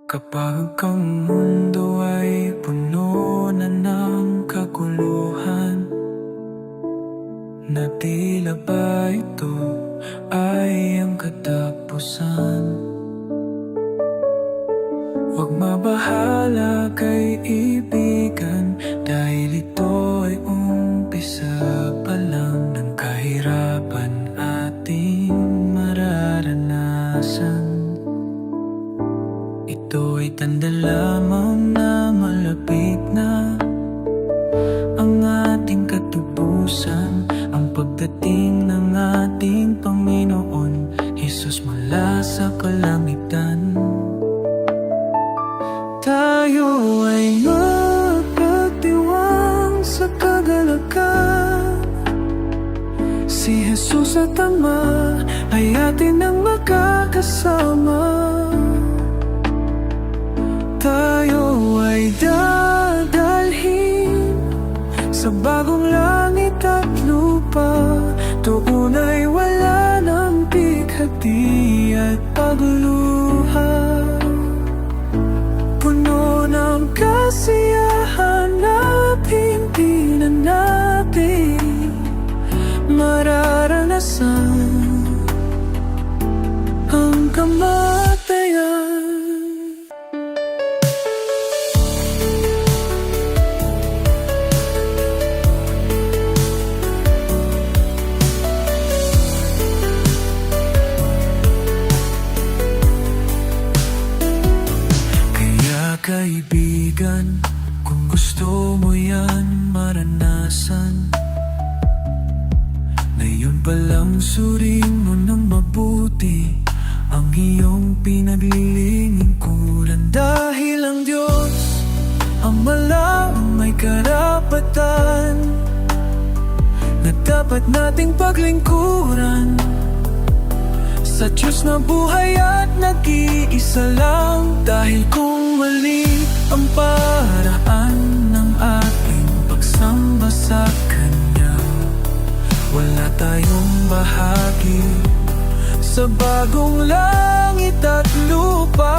Kapag ang mundo ay puno na ng kaguluhan, na tila ba ito ay ang katapusan? Huwag mabahala kay ibigan, dahil ito ay umpisa pa lang ng kahirapan ating mararanasan. Ito ay tanda lamang na malapit na ang ating katubusan, ang pagdating ng ating Panginoon Jesus mula sa kalangitan. Tayo ay magpagdiwang sa kagalakan, si Jesus at Ama ay atin ang makakasama. Tayo ay dadalhin sa bagong langit at lupa, doon ay wala ng bighati at pagluha. Puno ng kasiyahan na hindi na natin mararanasan ang kamatayan. Kaibigan, kung gusto mo yan maranasan, ngayon palang suriin mo ng mabuti ang iyong pinaglilingkuran. Dahil ang Diyos, ang malang may karapatan na dapat nating paglingkuran. Sa Diyos na buhay at nag-iisa lang, dahil kung mali ang paraan ng ating pagsamba sa Kanya, wala tayong bahagi sa bagong langit at lupa.